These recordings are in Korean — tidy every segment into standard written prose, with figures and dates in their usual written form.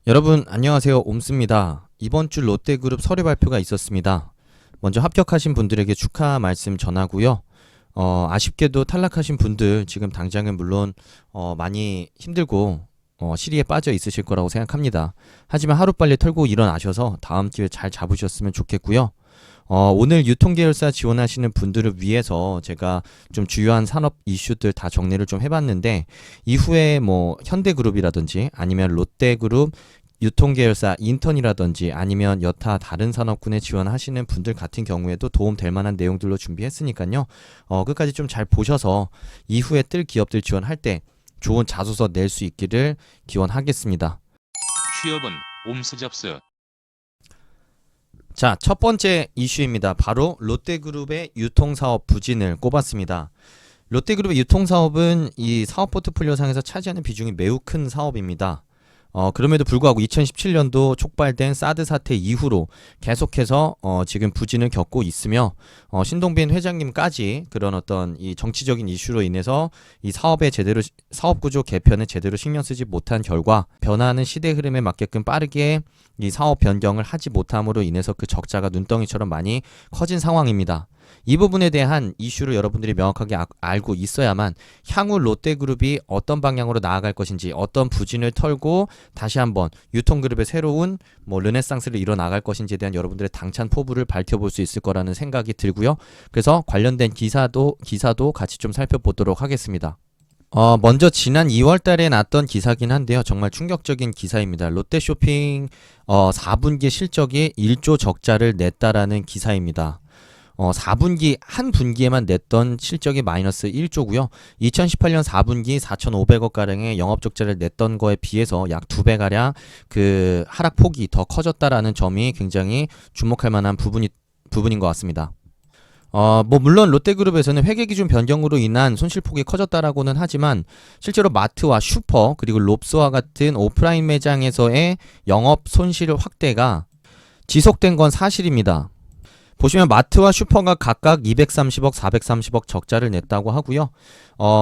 여러분 안녕하세요. 옴스입니다. 이번 주 롯데그룹 서류 발표가 있었습니다. 먼저 합격하신 분들에게 축하 말씀 전하고요. 아쉽게도 탈락하신 분들 지금 당장은 물론 많이 힘들고 시리에 빠져 있으실 거라고 생각합니다. 하지만 하루빨리 털고 일어나셔서 다음 기회 잘 잡으셨으면 좋겠고요. 오늘 유통계열사 지원하시는 분들을 위해서 제가 좀 주요한 산업 이슈들 다 정리를 좀 해봤는데, 이후에 뭐 현대그룹이라든지 아니면 롯데그룹 유통계열사 인턴이라든지 아니면 여타 다른 산업군에 지원하시는 분들 같은 경우에도 도움 될 만한 내용들로 준비했으니까요. 끝까지 좀 잘 보셔서 이후에 뜰 기업들 지원할 때 좋은 자소서 낼 수 있기를 기원하겠습니다. 취업은 옴스잡스. 자, 첫 번째 이슈입니다. 바로 롯데그룹의 유통사업 부진을 꼽았습니다. 롯데그룹의 유통사업은 이 사업 포트폴리오상에서 차지하는 비중이 매우 큰 사업입니다. 그럼에도 불구하고 2017년도 촉발된 사드 사태 이후로 계속해서 지금 부진을 겪고 있으며, 신동빈 회장님까지 그런 어떤 이 정치적인 이슈로 인해서 이 사업 구조 개편에 제대로 신경 쓰지 못한 결과 변화하는 시대 흐름에 맞게끔 빠르게 이 사업 변경을 하지 못함으로 인해서 그 적자가 눈덩이처럼 많이 커진 상황입니다. 이 부분에 대한 이슈를 여러분들이 명확하게 알고 있어야만 향후 롯데그룹이 어떤 방향으로 나아갈 것인지, 어떤 부진을 털고 다시 한번 유통그룹의 새로운 르네상스를 이뤄나갈 것인지에 대한 여러분들의 당찬 포부를 밝혀볼 수 있을 거라는 생각이 들고요. 그래서 관련된 기사도 같이 좀 살펴보도록 하겠습니다. 먼저 지난 2월 달에 났던 기사긴 한데요. 정말 충격적인 기사입니다. 롯데쇼핑 4분기 실적이 1조 적자를 냈다라는 기사입니다. 4분기 한 분기에만 냈던 실적이 마이너스 1조고요. 2018년 4분기 4,500억가량의 영업적자를 냈던 거에 비해서 약 2배가량 그 하락폭이 더 커졌다라는 점이 굉장히 주목할 만한 부분인 것 같습니다. 물론 롯데그룹에서는 회계기준 변경으로 인한 손실폭이 커졌다라고는 하지만, 실제로 마트와 슈퍼 그리고 롭스와 같은 오프라인 매장에서의 영업 손실 확대가 지속된 건 사실입니다. 보시면 마트와 슈퍼가 각각 230억, 430억 적자를 냈다고 하고요.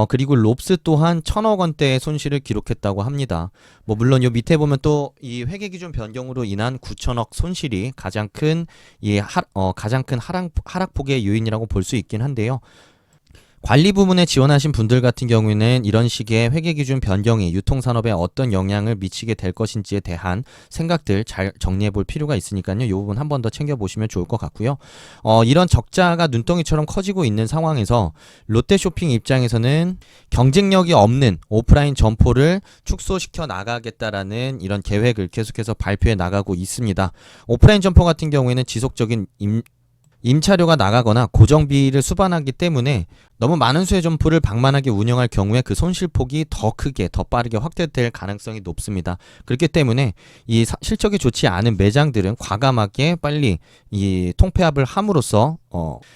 그리고 롭스 또한 1,000억 원대의 손실을 기록했다고 합니다. 물론 요 밑에 보면 또 이 회계기준 변경으로 인한 9,000억 손실이 가장 큰 하락폭의 요인이라고 볼 수 있긴 한데요. 관리 부문에 지원하신 분들 같은 경우에는 이런 식의 회계기준 변경이 유통산업에 어떤 영향을 미치게 될 것인지에 대한 생각들 잘 정리해 볼 필요가 있으니까요. 이 부분 한 번 더 챙겨보시면 좋을 것 같고요. 이런 적자가 눈덩이처럼 커지고 있는 상황에서 롯데쇼핑 입장에서는 경쟁력이 없는 오프라인 점포를 축소시켜 나가겠다라는 이런 계획을 계속해서 발표해 나가고 있습니다. 오프라인 점포 같은 경우에는 지속적인 임차료가 나가거나 고정비를 수반하기 때문에 너무 많은 수의 점포를 방만하게 운영할 경우에 그 손실폭이 더 크게, 더 빠르게 확대될 가능성이 높습니다. 그렇기 때문에 이 실적이 좋지 않은 매장들은 과감하게 빨리 이 통폐합을 함으로써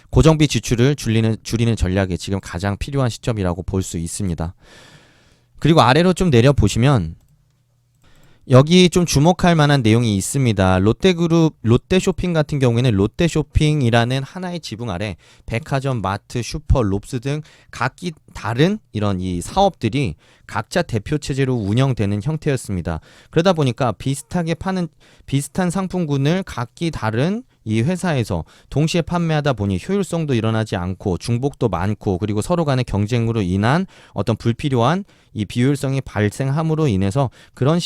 고정비 지출을 줄이는 전략이 지금 가장 필요한 시점이라고 볼 수 있습니다. 그리고 아래로 좀 내려보시면 여기 좀 주목할 만한 내용이 있습니다. 롯데쇼핑 같은 경우에는 롯데쇼핑이라는 하나의 지붕 아래 백화점, 마트, 슈퍼, 롭스 등 각기 다른 이런 이 사업들이 각자 대표 체제로 운영되는 형태였습니다. 그러다 보니까 비슷한 상품군을 각기 다른 이 회사에서 동시에 판매하다 보니 효율성도 일어나지 않고 중복도 많고, 그리고 서로 간의 경쟁으로 인한 어떤 불필요한 이 비효율성이 발생함으로 인해서 그런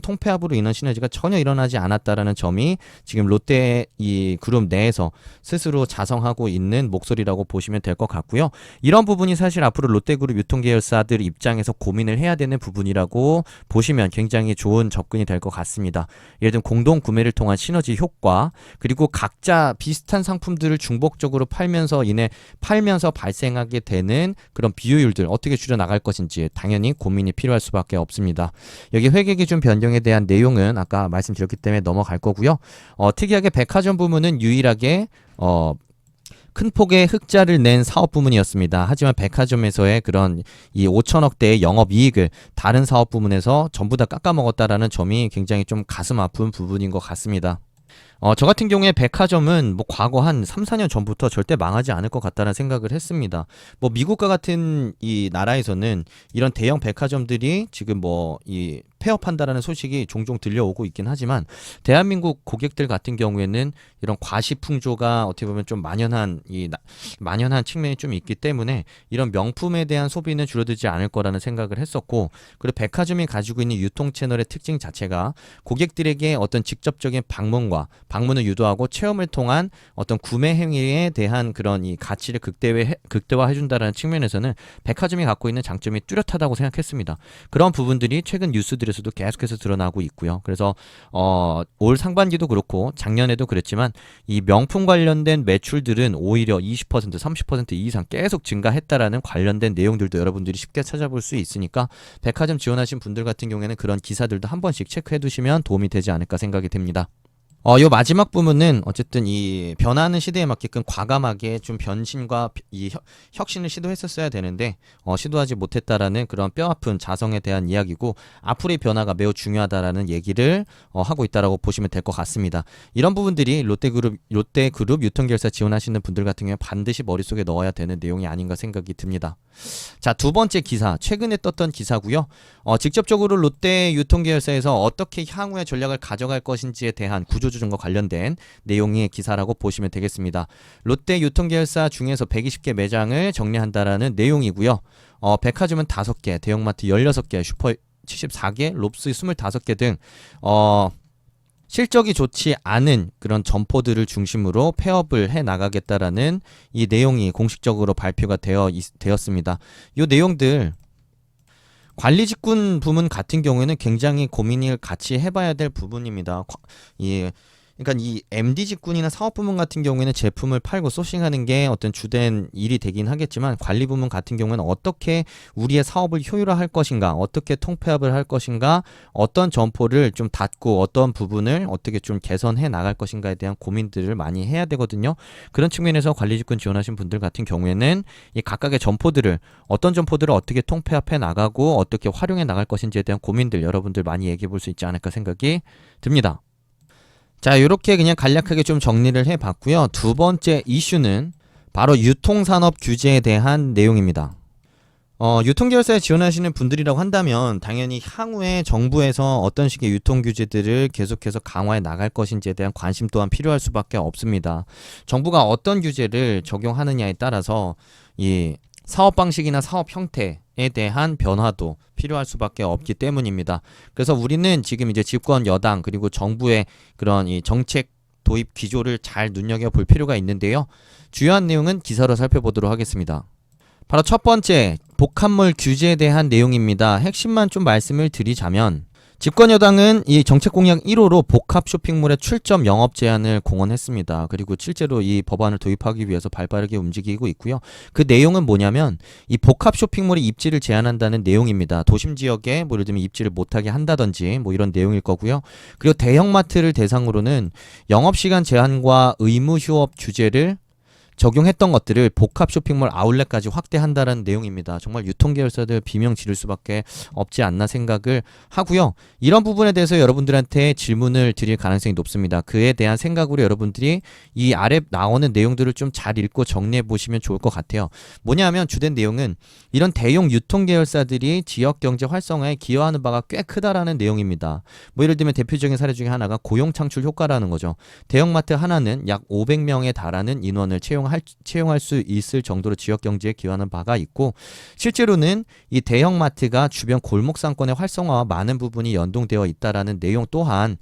통폐합으로 인한 시너지가 전혀 일어나지 않았다라는 점이 지금 롯데 이 그룹 내에서 스스로 자성하고 있는 목소리라고 보시면 될 것 같고요. 이런 부분이 사실 앞으로 롯데그룹 유통계열사들 입장에서 고민을 해야 되는 부분이라고 보시면 굉장히 좋은 접근이 될 것 같습니다. 예를 들면 공동 구매를 통한 시너지 효과, 그리고 각자 비슷한 상품들을 중복적으로 팔면서 발생하게 되는 그런 비효율들 어떻게 줄여나갈 것인지 당연히 고민이 필요할 수밖에 없습니다. 여기 회계기준 변경에 대한 내용은 아까 말씀드렸기 때문에 넘어갈 거고요. 특이하게 백화점 부문은 유일하게 큰 폭의 흑자를 낸 사업 부문이었습니다. 하지만 백화점에서의 그런 이 5천억대의 영업이익을 다른 사업 부문에서 전부 다 깎아먹었다라는 점이 굉장히 좀 가슴 아픈 부분인 것 같습니다. 저 같은 경우에 백화점은 뭐 과거 한 3, 4년 전부터 절대 망하지 않을 것 같다는 생각을 했습니다. 뭐 미국과 같은 이 나라에서는 이런 대형 백화점들이 지금 뭐 이 폐업한다라는 소식이 종종 들려오고 있긴 하지만 대한민국 고객들 같은 경우에는 이런 과시풍조가 어떻게 보면 좀 만연한 측면이 좀 있기 때문에 이런 명품에 대한 소비는 줄어들지 않을 거라는 생각을 했었고, 그리고 백화점이 가지고 있는 유통 채널의 특징 자체가 고객들에게 어떤 직접적인 방문을 유도하고 체험을 통한 어떤 구매 행위에 대한 그런 이 가치를 극대화해 준다라는 측면에서는 백화점이 갖고 있는 장점이 뚜렷하다고 생각했습니다. 그런 부분들이 최근 뉴스들에서도 계속해서 드러나고 있고요. 그래서 올 상반기도 그렇고 작년에도 그랬지만 이 명품 관련된 매출들은 오히려 20%, 30% 이상 계속 증가했다라는 관련된 내용들도 여러분들이 쉽게 찾아볼 수 있으니까 백화점 지원하신 분들 같은 경우에는 그런 기사들도 한 번씩 체크해 두시면 도움이 되지 않을까 생각이 됩니다. 요 마지막 부분은 어쨌든 이 변하는 시대에 맞게끔 과감하게 좀 변신과 이 혁신을 시도했었어야 되는데 시도하지 못했다라는 그런 뼈아픈 자성에 대한 이야기고, 앞으로의 변화가 매우 중요하다라는 얘기를 하고 있다라고 보시면 될 것 같습니다. 이런 부분들이 롯데그룹 유통결사 지원하시는 분들 같은 경우에 반드시 머릿속에 넣어야 되는 내용이 아닌가 생각이 듭니다. 자, 두 번째 기사, 최근에 떴던 기사고요. 직접적으로 롯데 유통계열사에서 어떻게 향후의 전략을 가져갈 것인지에 대한 구조조정과 관련된 내용의 기사라고 보시면 되겠습니다. 롯데 유통계열사 중에서 120개 매장을 정리한다라는 내용이고요. 백화점은 5개, 대형마트 16개, 슈퍼 74개, 롭스 25개 등 실적이 좋지 않은 그런 점포들을 중심으로 폐업을 해 나가겠다라는 이 내용이 공식적으로 발표가 되었습니다. 이 내용들 관리직군 부문 같은 경우에는 굉장히 고민을 같이 해봐야 될 부분입니다. 그러니까 이 MD 직군이나 사업 부문 같은 경우에는 제품을 팔고 소싱하는 게 어떤 주된 일이 되긴 하겠지만, 관리 부문 같은 경우에는 어떻게 우리의 사업을 효율화할 것인가, 어떻게 통폐합을 할 것인가, 어떤 점포를 좀 닫고 어떤 부분을 어떻게 좀 개선해 나갈 것인가에 대한 고민들을 많이 해야 되거든요. 그런 측면에서 관리 직군 지원하신 분들 같은 경우에는 이 각각의 어떤 점포들을 어떻게 통폐합해 나가고 어떻게 활용해 나갈 것인지에 대한 고민들 여러분들 많이 얘기해 볼 수 있지 않을까 생각이 듭니다. 자, 이렇게 그냥 간략하게 좀 정리를 해봤고요. 두 번째 이슈는 바로 유통산업 규제에 대한 내용입니다. 유통결사에 지원하시는 분들이라고 한다면 당연히 향후에 정부에서 어떤 식의 유통규제들을 계속해서 강화해 나갈 것인지에 대한 관심 또한 필요할 수밖에 없습니다. 정부가 어떤 규제를 적용하느냐에 따라서 이 사업 방식이나 사업 형태에 대한 변화도 필요할 수밖에 없기 때문입니다. 그래서 우리는 지금 이제 집권 여당 그리고 정부의 그런 이 정책 도입 기조를 잘 눈여겨볼 필요가 있는데요. 주요한 내용은 기사로 살펴보도록 하겠습니다. 바로 첫 번째, 복합몰 규제에 대한 내용입니다. 핵심만 좀 말씀을 드리자면, 집권 여당은 이 정책 공약 1호로 복합 쇼핑몰의 출점 영업 제한을 공언했습니다. 그리고 실제로 이 법안을 도입하기 위해서 발빠르게 움직이고 있고요. 그 내용은 뭐냐면 이 복합 쇼핑몰의 입지를 제한한다는 내용입니다. 도심 지역에 뭐 예를 들면 입지를 못하게 한다든지 뭐 이런 내용일 거고요. 그리고 대형마트를 대상으로는 영업시간 제한과 의무 휴업 규제를 적용했던 것들을 복합 쇼핑몰 아울렛까지 확대한다는 내용입니다. 정말 유통계열사들 비명 지를 수밖에 없지 않나 생각을 하고요. 이런 부분에 대해서 여러분들한테 질문을 드릴 가능성이 높습니다. 그에 대한 생각으로 여러분들이 이 아래 나오는 내용들을 좀 잘 읽고 정리해 보시면 좋을 것 같아요. 뭐냐면 주된 내용은 이런 대형 유통계열사들이 지역경제 활성화에 기여하는 바가 꽤 크다라는 내용입니다. 뭐 예를 들면 대표적인 사례 중에 하나가 고용창출 효과라는 거죠. 대형마트 하나는 약 500명에 달하는 인원을 채용할 수 있을 정도로 지역 경제에 기여하는 바가 있고, 실제로는 이 대형마트가 주변 골목 상권의 활성화와 많은 부분이 연동되어 있다라는 내용 또한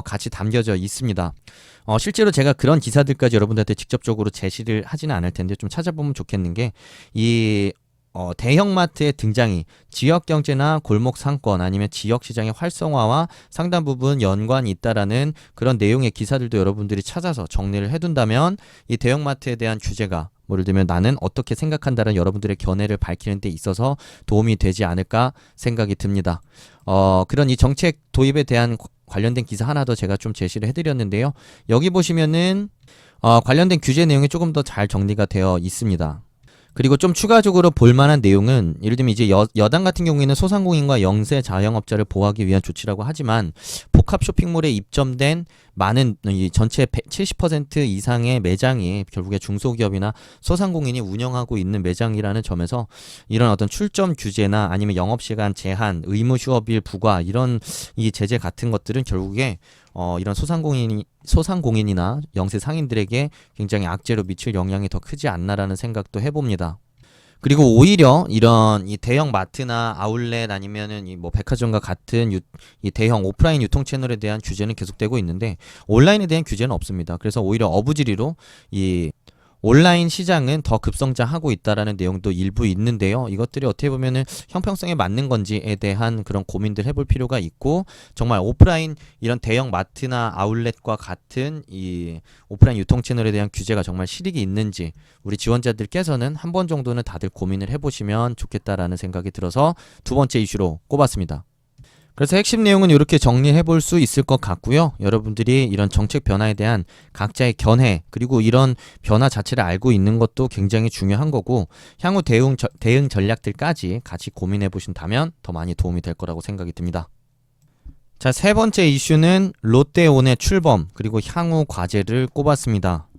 같이 담겨져 있습니다. 실제로 제가 그런 기사들까지 여러분들한테 직접적으로 제시를 하지는 않을 텐데 좀 찾아보면 좋겠는 게, 이 대형마트의 등장이 지역경제나 골목 상권 아니면 지역시장의 활성화와 상당 부분 연관이 있다라는 그런 내용의 기사들도 여러분들이 찾아서 정리를 해둔다면 이 대형마트에 대한 규제가 예를 들면 나는 어떻게 생각한다는 여러분들의 견해를 밝히는 데 있어서 도움이 되지 않을까 생각이 듭니다. 그런 이 정책 도입에 대한 관련된 기사 하나 더 제가 좀 제시를 해드렸는데요. 여기 보시면은 관련된 규제 내용이 조금 더 잘 정리가 되어 있습니다. 그리고 좀 추가적으로 볼만한 내용은 예를 들면 이제 여당 같은 경우에는 소상공인과 영세 자영업자를 보호하기 위한 조치라고 하지만 복합 쇼핑몰에 입점된 많은 이 전체 70% 이상의 매장이 결국에 중소기업이나 소상공인이 운영하고 있는 매장이라는 점에서 이런 어떤 출점 규제나 아니면 영업시간 제한, 의무 휴업일 부과 이런 이 제재 같은 것들은 결국에 이런 소상공인이나 영세 상인들에게 굉장히 악재로 미칠 영향이 더 크지 않나라는 생각도 해봅니다. 그리고 오히려 이런 이 대형 마트나 아울렛 아니면은 이 뭐 백화점과 같은 이 대형 오프라인 유통 채널에 대한 규제는 계속되고 있는데 온라인에 대한 규제는 없습니다. 그래서 오히려 어부지리로 이 온라인 시장은 더 급성장하고 있다라는 내용도 일부 있는데요. 이것들이 어떻게 보면은 형평성에 맞는 건지에 대한 그런 고민들 해볼 필요가 있고, 정말 오프라인 이런 대형 마트나 아울렛과 같은 이 오프라인 유통 채널에 대한 규제가 정말 실익이 있는지 우리 지원자들께서는 한 번 정도는 다들 고민을 해보시면 좋겠다라는 생각이 들어서 두 번째 이슈로 꼽았습니다. 그래서 핵심 내용은 이렇게 정리해 볼 수 있을 것 같고요. 여러분들이 이런 정책 변화에 대한 각자의 견해, 그리고 이런 변화 자체를 알고 있는 것도 굉장히 중요한 거고, 향후 대응 전략들까지 같이 고민해 보신다면 더 많이 도움이 될 거라고 생각이 듭니다. 자, 세 번째 이슈는 롯데온의 출범, 그리고 향후 과제를 꼽았습니다.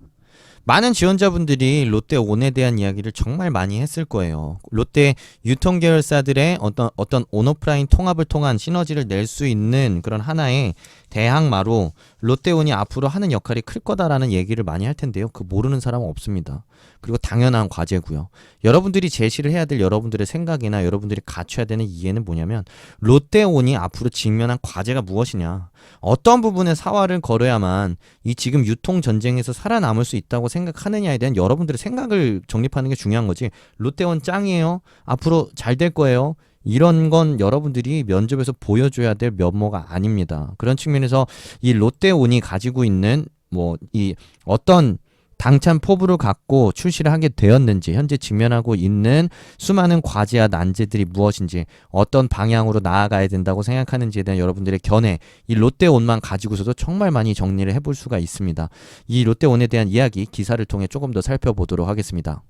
많은 지원자분들이 롯데온에 대한 이야기를 정말 많이 했을 거예요. 롯데 유통 계열사들의 어떤 온오프라인 통합을 통한 시너지를 낼 수 있는 그런 하나의 대항마로 롯데온이 앞으로 하는 역할이 클 거다라는 얘기를 많이 할 텐데요. 그 모르는 사람은 없습니다. 그리고 당연한 과제고요. 여러분들이 제시를 해야 될 여러분들의 생각이나 여러분들이 갖춰야 되는 이해는 뭐냐면, 롯데온이 앞으로 직면한 과제가 무엇이냐, 어떤 부분에 사활을 걸어야만 이 지금 유통 전쟁에서 살아남을 수 있다고 생각하느냐에 대한 여러분들의 생각을 정립하는 게 중요한 거지, 롯데온 짱이에요, 앞으로 잘 될 거예요, 이런 건 여러분들이 면접에서 보여줘야 될 면모가 아닙니다. 그런 측면에서 이 롯데온이 가지고 있는 뭐 이 어떤 당찬 포부를 갖고 출시를 하게 되었는지, 현재 직면하고 있는 수많은 과제와 난제들이 무엇인지, 어떤 방향으로 나아가야 된다고 생각하는지에 대한 여러분들의 견해, 이 롯데온만 가지고서도 정말 많이 정리를 해볼 수가 있습니다. 이 롯데온에 대한 이야기 기사를 통해 조금 더 살펴보도록 하겠습니다.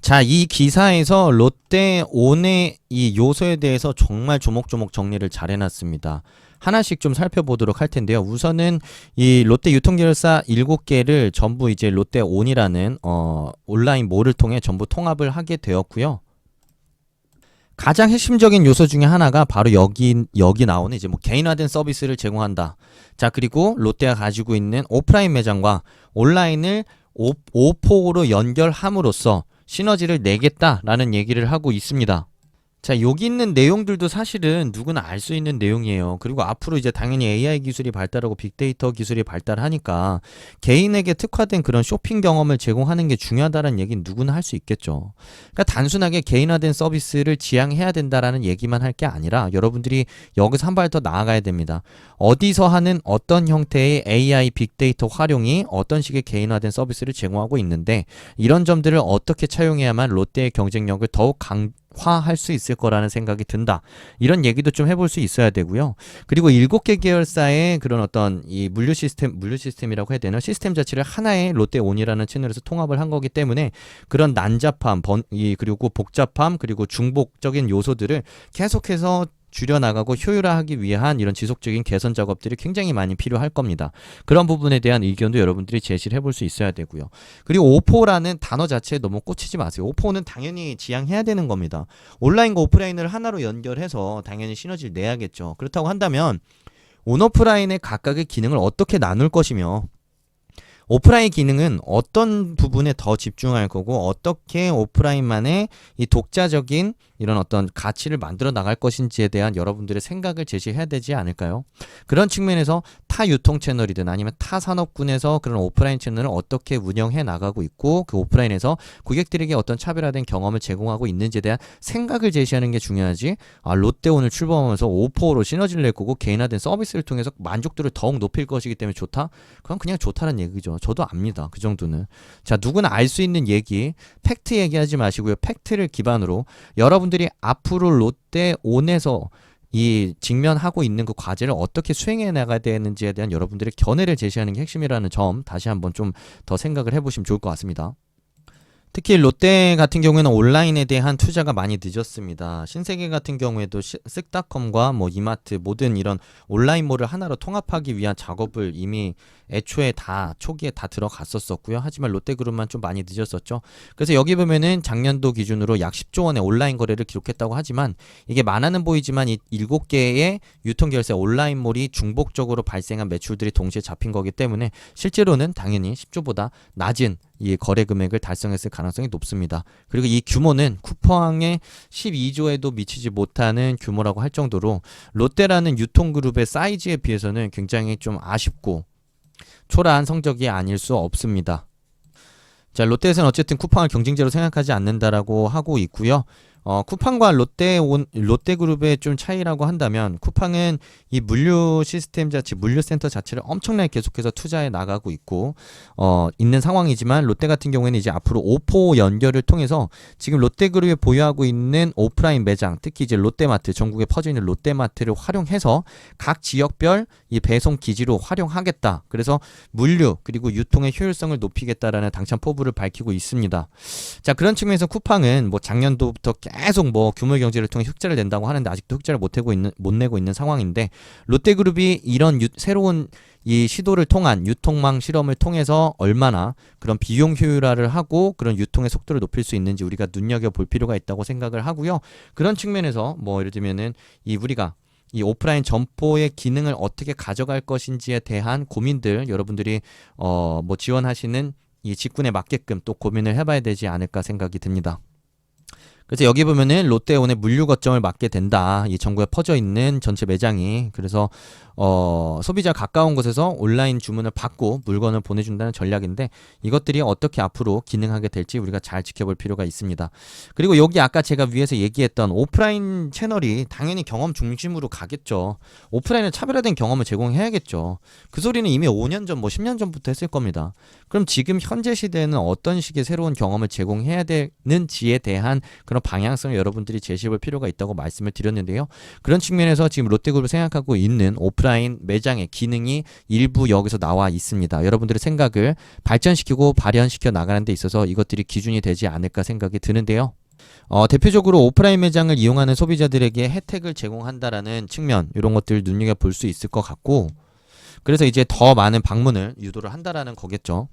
자, 이 기사에서 롯데온의 이 요소에 대해서 정말 조목조목 정리를 잘 해놨습니다. 하나씩 좀 살펴보도록 할 텐데요. 우선은 이 롯데 유통계열사 7개를 전부 이제 롯데온이라는 온라인 몰을 통해 전부 통합을 하게 되었고요. 가장 핵심적인 요소 중에 하나가 바로 여기 나오는 이제 뭐 개인화된 서비스를 제공한다. 자, 그리고 롯데가 가지고 있는 오프라인 매장과 온라인을 오폭으로 연결함으로써 시너지를 내겠다라는 얘기를 하고 있습니다. 자, 여기 있는 내용들도 사실은 누구나 알 수 있는 내용이에요. 그리고 앞으로 이제 당연히 AI 기술이 발달하고 빅데이터 기술이 발달하니까 개인에게 특화된 그런 쇼핑 경험을 제공하는 게 중요하다는 얘기는 누구나 할 수 있겠죠. 그러니까 단순하게 개인화된 서비스를 지향해야 된다라는 얘기만 할 게 아니라 여러분들이 여기서 한 발 더 나아가야 됩니다. 어디서 하는 어떤 형태의 AI 빅데이터 활용이 어떤 식의 개인화된 서비스를 제공하고 있는데, 이런 점들을 어떻게 차용해야만 롯데의 경쟁력을 더욱 화할 수 있을 거라는 생각이 든다. 이런 얘기도 좀 해볼 수 있어야 되고요. 그리고 7개 계열사의 그런 어떤 이 물류 시스템이라고 해야 되나? 시스템 자체를 하나의 롯데온이라는 채널에서 통합을 한 거기 때문에 그런 난잡함, 그리고 복잡함, 그리고 중복적인 요소들을 계속해서 줄여나가고 효율화하기 위한 이런 지속적인 개선 작업들이 굉장히 많이 필요할 겁니다. 그런 부분에 대한 의견도 여러분들이 제시를 해볼 수 있어야 되고요. 그리고 오포라는 단어 자체에 너무 꽂히지 마세요. 오포는 당연히 지향해야 되는 겁니다. 온라인과 오프라인을 하나로 연결해서 당연히 시너지를 내야겠죠. 그렇다고 한다면 온오프라인의 각각의 기능을 어떻게 나눌 것이며, 오프라인 기능은 어떤 부분에 더 집중할 거고, 어떻게 오프라인만의 이 독자적인 이런 어떤 가치를 만들어 나갈 것인지에 대한 여러분들의 생각을 제시해야 되지 않을까요? 그런 측면에서 타 유통 채널이든 아니면 타 산업군에서 그런 오프라인 채널을 어떻게 운영해 나가고 있고, 그 오프라인에서 고객들에게 어떤 차별화된 경험을 제공하고 있는지에 대한 생각을 제시하는 게 중요하지, 롯데온을 출범하면서 오포로 시너지를 낼 거고 개인화된 서비스를 통해서 만족도를 더욱 높일 것이기 때문에 좋다? 그건 그냥 좋다는 얘기죠. 저도 압니다. 그 정도는. 자, 누구나 알 수 있는 얘기, 팩트 얘기하지 마시고요. 팩트를 기반으로 여러분들이 앞으로 롯데온에서 이 직면하고 있는 그 과제를 어떻게 수행해 나가야 되는지에 대한 여러분들의 견해를 제시하는 게 핵심이라는 점 다시 한번 좀 더 생각을 해보시면 좋을 것 같습니다. 특히 롯데 같은 경우에는 온라인에 대한 투자가 많이 늦었습니다. 신세계 같은 경우에도 쓱닷컴과 뭐 이마트 모든 이런 온라인몰을 하나로 통합하기 위한 작업을 이미 애초에 다 초기에 다 들어갔었었고요. 하지만 롯데그룹만 좀 많이 늦었었죠. 그래서 여기 보면은 작년도 기준으로 약 10조 원의 온라인 거래를 기록했다고 하지만 이게 많아는 보이지만 이 7개의 유통결세 온라인몰이 중복적으로 발생한 매출들이 동시에 잡힌 거기 때문에 실제로는 당연히 10조보다 낮은 이 거래 금액을 달성했을 가능성이 높습니다. 그리고 이 규모는 쿠팡의 12조에도 미치지 못하는 규모라고 할 정도로 롯데라는 유통그룹의 사이즈에 비해서는 굉장히 좀 아쉽고 초라한 성적이 아닐 수 없습니다. 자, 롯데에서는 어쨌든 쿠팡을 경쟁자로 생각하지 않는다라고 하고 있고요. 쿠팡과 롯데그룹의 좀 차이라고 한다면 쿠팡은 이 물류 시스템 자체, 물류센터 자체를 엄청나게 계속해서 투자해 나가고 있고 있는 상황이지만 롯데 같은 경우에는 이제 앞으로 오포 연결을 통해서 지금 롯데그룹이 보유하고 있는 오프라인 매장, 특히 이제 롯데마트, 전국에 퍼져 있는 롯데마트를 활용해서 각 지역별 이 배송 기지로 활용하겠다. 그래서 물류 그리고 유통의 효율성을 높이겠다라는 당찬 포부를 밝히고 있습니다. 자, 그런 측면에서 쿠팡은 뭐 작년도부터 계속 뭐 규모 경제를 통해 흑자를 낸다고 하는데 아직도 흑자를 못 내고 있는 상황인데 롯데그룹이 이런 새로운 이 시도를 통한 유통망 실험을 통해서 얼마나 그런 비용 효율화를 하고 그런 유통의 속도를 높일 수 있는지 우리가 눈여겨볼 필요가 있다고 생각을 하고요. 그런 측면에서 뭐 예를 들면은 우리가 이 오프라인 점포의 기능을 어떻게 가져갈 것인지에 대한 고민들 여러분들이 뭐 지원하시는 이 직군에 맞게끔 또 고민을 해봐야 되지 않을까 생각이 듭니다. 그래서 여기 보면은 롯데온의 물류 거점을 맡게 된다. 이 전국에 퍼져 있는 전체 매장이. 그래서 소비자 가까운 곳에서 온라인 주문을 받고 물건을 보내준다는 전략인데 이것들이 어떻게 앞으로 기능하게 될지 우리가 잘 지켜볼 필요가 있습니다. 그리고 여기 아까 제가 위에서 얘기했던 오프라인 채널이 당연히 경험 중심으로 가겠죠. 오프라인은 차별화된 경험을 제공해야겠죠. 그 소리는 이미 5년 전, 뭐 10년 전부터 했을 겁니다. 그럼 지금 현재 시대에는 어떤 식의 새로운 경험을 제공해야 되는지에 대한 그런 방향성을 여러분들이 제시해볼 필요가 있다고 말씀을 드렸는데요. 그런 측면에서 지금 롯데그룹을 생각하고 있는 오프라인 매장의 기능이 일부 여기서 나와 있습니다. 여러분들의 생각을 발전시키고 발현시켜 나가는 데 있어서 이것들이 기준이 되지 않을까 생각이 드는데요. 대표적으로 오프라인 매장을 이용하는 소비자들에게 혜택을 제공한다라는 측면 이런 것들 눈여겨볼 수 있을 것 같고 그래서 이제 더 많은 방문을 유도를 한다라는 거겠죠.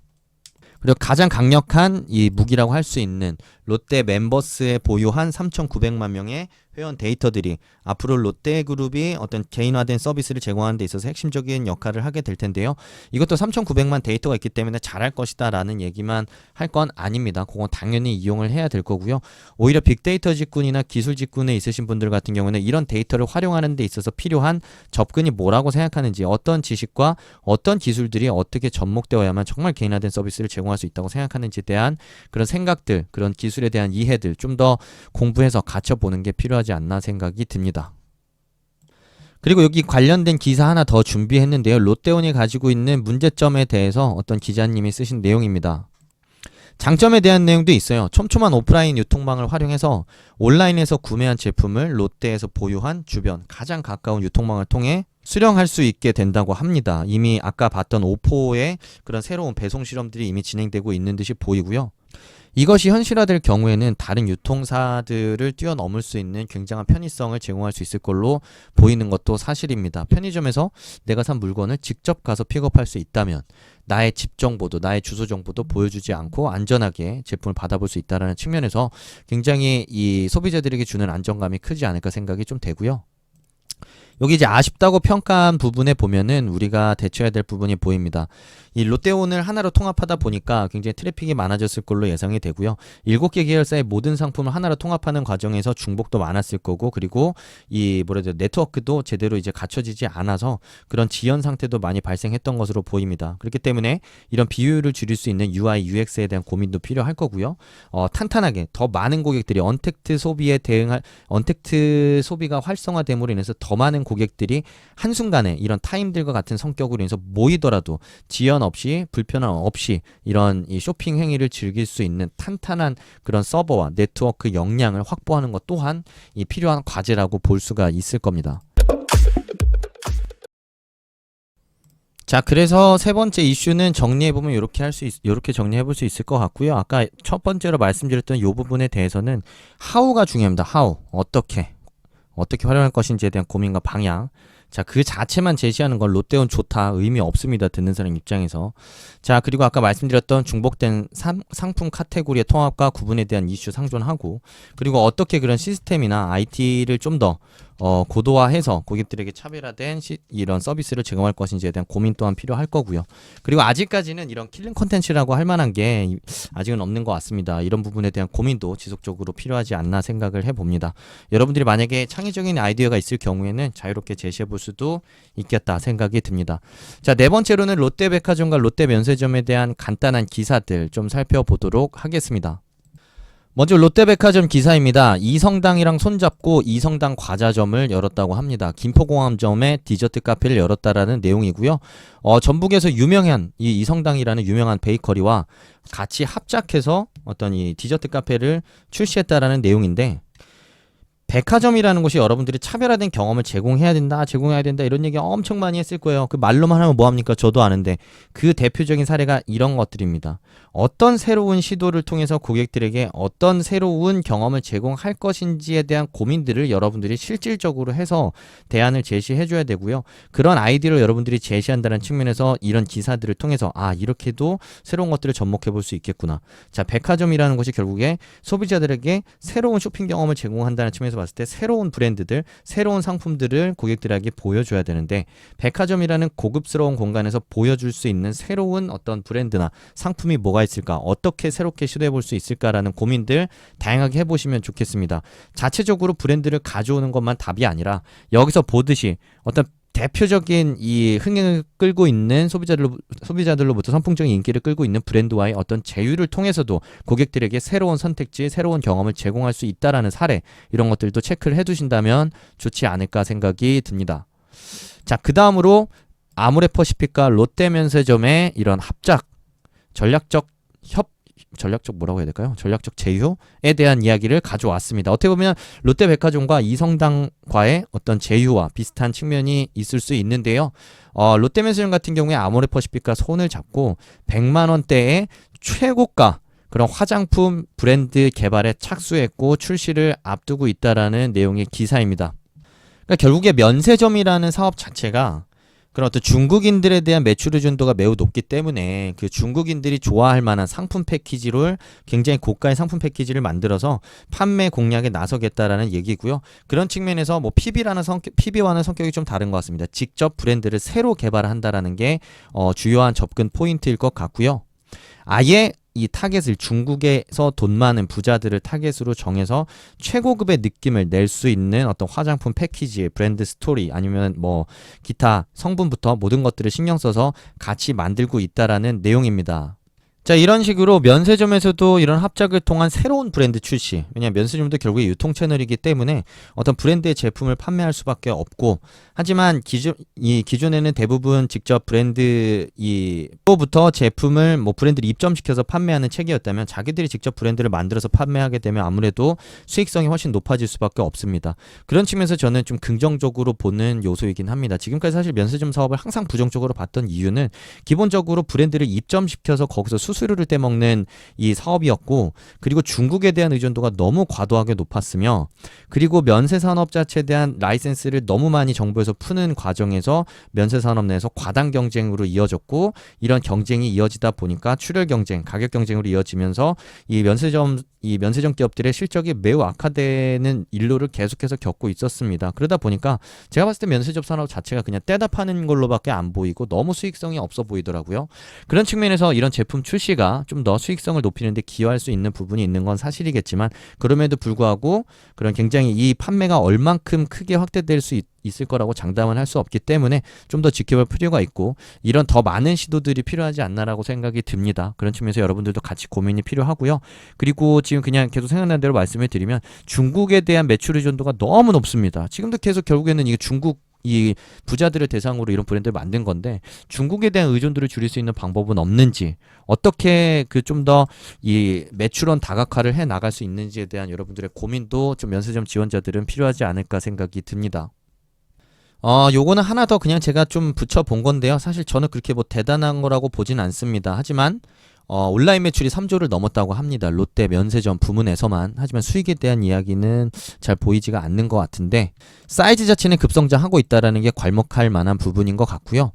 그리고 가장 강력한 이 무기라고 할 수 있는 롯데 멤버스에 보유한 3,900만 명의 회원 데이터들이 앞으로 롯데그룹이 어떤 개인화된 서비스를 제공하는 데 있어서 핵심적인 역할을 하게 될 텐데요. 이것도 3,900만 데이터가 있기 때문에 잘할 것이다 라는 얘기만 할 건 아닙니다. 그건 당연히 이용을 해야 될 거고요. 오히려 빅데이터 직군이나 기술 직군에 있으신 분들 같은 경우는 이런 데이터를 활용하는 데 있어서 필요한 접근이 뭐라고 생각하는지 어떤 지식과 어떤 기술들이 어떻게 접목되어야만 정말 개인화된 서비스를 제공할 수 있다고 생각하는지에 대한 그런 생각들, 그런 기술에 대한 이해들 좀 더 공부해서 갖춰보는 게 필요하지 않나 생각이 듭니다. 그리고 여기 관련된 기사 하나 더 준비했는데요. 롯데온이 가지고 있는 문제점에 대해서 어떤 기자님이 쓰신 내용입니다. 장점에 대한 내용도 있어요. 촘촘한 오프라인 유통망을 활용해서 온라인에서 구매한 제품을 롯데에서 보유한 주변 가장 가까운 유통망을 통해 수령할 수 있게 된다고 합니다. 이미 아까 봤던 오포의 그런 새로운 배송 실험들이 이미 진행되고 있는 듯이 보이고요. 이것이 현실화될 경우에는 다른 유통사들을 뛰어넘을 수 있는 굉장한 편의성을 제공할 수 있을 걸로 보이는 것도 사실입니다. 편의점에서 내가 산 물건을 직접 가서 픽업할 수 있다면 나의 집 정보도 나의 주소 정보도 보여주지 않고 안전하게 제품을 받아볼 수 있다는 측면에서 굉장히 이 소비자들에게 주는 안정감이 크지 않을까 생각이 좀 되고요. 여기 이제 아쉽다고 평가한 부분에 보면은 우리가 대처해야 될 부분이 보입니다. 이 롯데온을 하나로 통합하다 보니까 굉장히 트래픽이 많아졌을 걸로 예상이 되고요. 7개 계열사의 모든 상품을 하나로 통합하는 과정에서 중복도 많았을 거고 그리고 이 네트워크도 제대로 이제 갖춰지지 않아서 그런 지연 상태도 많이 발생했던 것으로 보입니다. 그렇기 때문에 이런 비효율을 줄일 수 있는 UI, UX에 대한 고민도 필요할 거고요. 탄탄하게 더 많은 고객들이 언택트 소비가 활성화됨으로 인해서 더 많은 고객들이 한순간에 이런 타임들과 같은 성격으로 인해서 모이더라도 지연 없이 불편함 없이 이런 이 쇼핑 행위를 즐길 수 있는 탄탄한 그런 서버와 네트워크 역량을 확보하는 것 또한 이 필요한 과제라고 볼 수가 있을 겁니다. 자, 그래서 세 번째 이슈는 정리해보면 이렇게 정리해볼 수 있을 것 같고요. 아까 첫 번째로 말씀드렸던 이 부분에 대해서는 how가 중요합니다. how. 어떻게 활용할 것인지에 대한 고민과 방향. 자, 그 자체만 제시하는 건 롯데온 좋다. 의미 없습니다. 듣는 사람 입장에서. 자, 그리고 아까 말씀드렸던 중복된 상품 카테고리의 통합과 구분에 대한 이슈 상존하고, 그리고 어떻게 그런 시스템이나 IT를 좀 더 고도화해서 고객들에게 차별화된 이런 서비스를 제공할 것인지에 대한 고민 또한 필요할 거고요. 그리고 아직까지는 이런 킬링 컨텐츠라고 할 만한 게 아직은 없는 것 같습니다. 이런 부분에 대한 고민도 지속적으로 필요하지 않나 생각을 해봅니다. 여러분들이 만약에 창의적인 아이디어가 있을 경우에는 자유롭게 제시해 볼 수도 있겠다 생각이 듭니다. 자, 네 번째로는 롯데백화점과 롯데면세점에 대한 간단한 기사들 좀 살펴보도록 하겠습니다. 먼저 롯데백화점 기사입니다. 이성당이랑 손잡고 이성당 과자점을 열었다고 합니다. 김포공항점에 디저트 카페를 열었다라는 내용이고요. 전북에서 유명한 이 이성당이라는 유명한 베이커리와 같이 합작해서 어떤 이 디저트 카페를 출시했다라는 내용인데, 백화점이라는 곳이 여러분들이 차별화된 경험을 제공해야 된다 이런 얘기 엄청 많이 했을 거예요. 그 말로만 하면 뭐합니까? 저도 아는데 그 대표적인 사례가 이런 것들입니다. 어떤 새로운 시도를 통해서 고객들에게 어떤 새로운 경험을 제공할 것인지에 대한 고민들을 여러분들이 실질적으로 해서 대안을 제시해 줘야 되고요. 그런 아이디어를 여러분들이 제시한다는 측면에서 이런 기사들을 통해서 이렇게도 새로운 것들을 접목해 볼 수 있겠구나. 자, 백화점이라는 곳이 결국에 소비자들에게 새로운 쇼핑 경험을 제공한다는 측면에서 봤을 때 새로운 브랜드들, 새로운 상품들을 고객들에게 보여줘야 되는데, 백화점이라는 고급스러운 공간에서 보여줄 수 있는 새로운 어떤 브랜드나 상품이 뭐가 있을까, 어떻게 새롭게 시도해 볼 수 있을까라는 고민들 다양하게 해보시면 좋겠습니다. 자체적으로 브랜드를 가져오는 것만 답이 아니라 여기서 보듯이 어떤 대표적인 이 흥행을 끌고 있는 소비자들로부터 선풍적인 인기를 끌고 있는 브랜드와의 어떤 제휴를 통해서도 고객들에게 새로운 선택지, 새로운 경험을 제공할 수 있다라는 사례, 이런 것들도 체크를 해두신다면 좋지 않을까 생각이 듭니다. 자, 그 다음으로 아모레퍼시픽과 롯데면세점의 이런 합작, 전략적 뭐라고 해야 될까요? 전략적 제휴에 대한 이야기를 가져왔습니다. 어떻게 보면 롯데백화점과 이성당과의 어떤 제휴와 비슷한 측면이 있을 수 있는데요. 롯데면세점 같은 경우에 아모레퍼시픽과 손을 잡고 100만 원대의 최고가 그런 화장품 브랜드 개발에 착수했고 출시를 앞두고 있다라는 내용의 기사입니다. 그러니까 결국에 면세점이라는 사업 자체가 그런 어떤 중국인들에 대한 매출 의존도가 매우 높기 때문에 그 중국인들이 좋아할 만한 상품 패키지를, 굉장히 고가의 상품 패키지를 만들어서 판매 공략에 나서겠다라는 얘기고요. 그런 측면에서 뭐 PB와는 성격이 좀 다른 것 같습니다. 직접 브랜드를 새로 개발한다라는 게 주요한 접근 포인트일 것 같고요. 아예 이 타겟을 중국에서 돈 많은 부자들을 타겟으로 정해서 최고급의 느낌을 낼 수 있는 어떤 화장품 패키지, 브랜드 스토리, 아니면 뭐 기타 성분부터 모든 것들을 신경 써서 같이 만들고 있다라는 내용입니다. 자, 이런 식으로 면세점에서도 이런 합작을 통한 새로운 브랜드 출시, 왜냐하면 면세점도 결국에 유통 채널이기 때문에 어떤 브랜드의 제품을 판매할 수밖에 없고, 하지만 기존에는 대부분 직접 브랜드 부터 제품을 브랜드를 입점시켜서 판매하는 체계였다면, 자기들이 직접 브랜드를 만들어서 판매하게 되면 아무래도 수익성이 훨씬 높아질 수밖에 없습니다. 그런 측면에서 저는 좀 긍정적으로 보는 요소이긴 합니다. 지금까지 사실 면세점 사업을 항상 부정적으로 봤던 이유는 기본적으로 브랜드를 입점시켜서 거기서 수수료를 떼먹는 이 사업이었고, 그리고 중국에 대한 의존도가 너무 과도하게 높았으며, 그리고 면세산업 자체에 대한 라이센스를 너무 많이 정부에서 푸는 과정에서 면세산업 내에서 과당 경쟁으로 이어졌고, 이런 경쟁이 이어지다 보니까 출혈 경쟁, 가격 경쟁으로 이어지면서 이 면세점 기업들의 실적이 매우 악화되는 일로를 계속해서 겪고 있었습니다. 그러다 보니까 제가 봤을 때 면세점 산업 자체가 그냥 떼다 파는 걸로밖에 안 보이고 너무 수익성이 없어 보이더라고요. 그런 측면에서 이런 제품 출시가 좀 더 수익성을 높이는 데 기여할 수 있는 부분이 있는 건 사실이겠지만, 그럼에도 불구하고 그런 굉장히 이 판매가 얼만큼 크게 확대될 수 있을 거라고 장담은 할 수 없기 때문에 좀 더 지켜볼 필요가 있고, 이런 더 많은 시도들이 필요하지 않나라고 생각이 듭니다. 그런 측면에서 여러분들도 같이 고민이 필요하고요. 그리고 지금 그냥 계속 생각나는 대로 말씀을 드리면, 중국에 대한 매출 의존도가 너무 높습니다. 지금도 계속 결국에는 이게 중국 이 부자들을 대상으로 이런 브랜드를 만든 건데, 중국에 대한 의존도를 줄일 수 있는 방법은 없는지, 어떻게 그 좀 더 이 매출원 다각화를 해 나갈 수 있는지에 대한 여러분들의 고민도 좀 면세점 지원자들은 필요하지 않을까 생각이 듭니다. 요거는 하나 더 그냥 제가 좀 붙여본 건데요. 사실 저는 그렇게 뭐 대단한 거라고 보진 않습니다. 하지만 온라인 매출이 3조를 넘었다고 합니다. 롯데 면세점 부문에서만. 하지만 수익에 대한 이야기는 잘 보이지가 않는 것 같은데 사이즈 자체는 급성장하고 있다라는 게 괄목할 만한 부분인 것 같고요.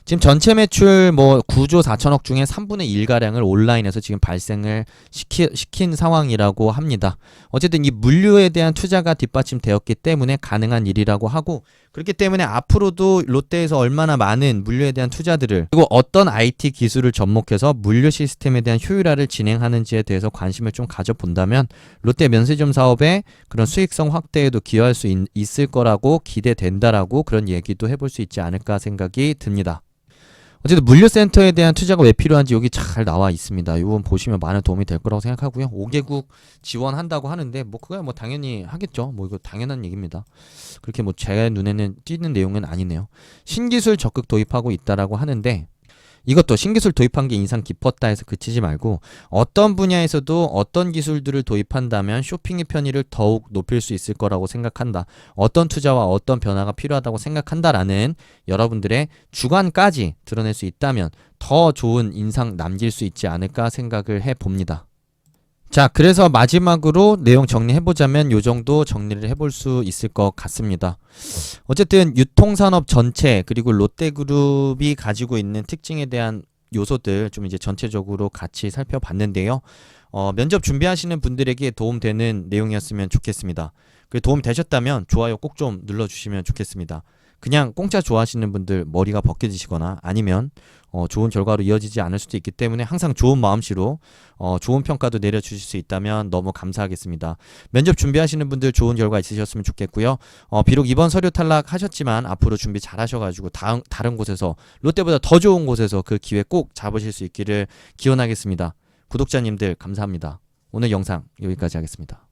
지금 전체 매출 뭐 9조 4천억 중에 3분의 1가량을 온라인에서 지금 발생을 시킨 상황이라고 합니다. 어쨌든 이 물류에 대한 투자가 뒷받침되었기 때문에 가능한 일이라고 하고, 그렇기 때문에 앞으로도 롯데에서 얼마나 많은 물류에 대한 투자들을, 그리고 어떤 IT 기술을 접목해서 물류 시스템에 대한 효율화를 진행하는지에 대해서 관심을 좀 가져본다면 롯데 면세점 사업의 그런 수익성 확대에도 기여할 수 있을 거라고 기대된다라고 그런 얘기도 해볼 수 있지 않을까 생각이 듭니다. 어쨌든 물류센터에 대한 투자가 왜 필요한지 여기 잘 나와 있습니다. 이건 보시면 많은 도움이 될 거라고 생각하고요. 5개국 지원한다고 하는데 뭐 그거야 뭐 당연히 하겠죠. 뭐 이거 당연한 얘기입니다. 그렇게 뭐 제 눈에는 띄는 내용은 아니네요. 신기술 적극 도입하고 있다라고 하는데, 이것도 신기술 도입한 게 인상 깊었다 해서 그치지 말고 어떤 분야에서도 어떤 기술들을 도입한다면 쇼핑의 편의를 더욱 높일 수 있을 거라고 생각한다. 어떤 투자와 어떤 변화가 필요하다고 생각한다라는 여러분들의 주관까지 드러낼 수 있다면 더 좋은 인상 남길 수 있지 않을까 생각을 해봅니다. 자, 그래서 마지막으로 내용 정리해보자면 요 정도 정리를 해볼 수 있을 것 같습니다. 어쨌든 유통산업 전체 그리고 롯데그룹이 가지고 있는 특징에 대한 요소들 좀 이제 전체적으로 같이 살펴봤는데요. 면접 준비하시는 분들에게 도움되는 내용이었으면 좋겠습니다. 그 도움 되셨다면 좋아요 꼭 좀 눌러주시면 좋겠습니다. 그냥 공짜 좋아하시는 분들 머리가 벗겨지시거나 아니면 좋은 결과로 이어지지 않을 수도 있기 때문에 항상 좋은 마음씨로 좋은 평가도 내려주실 수 있다면 너무 감사하겠습니다. 면접 준비하시는 분들 좋은 결과 있으셨으면 좋겠고요. 비록 이번 서류 탈락하셨지만 앞으로 준비 잘 하셔가지고 다른 곳에서 롯데보다 더 좋은 곳에서 그 기회 꼭 잡으실 수 있기를 기원하겠습니다. 구독자님들 감사합니다. 오늘 영상 여기까지 하겠습니다.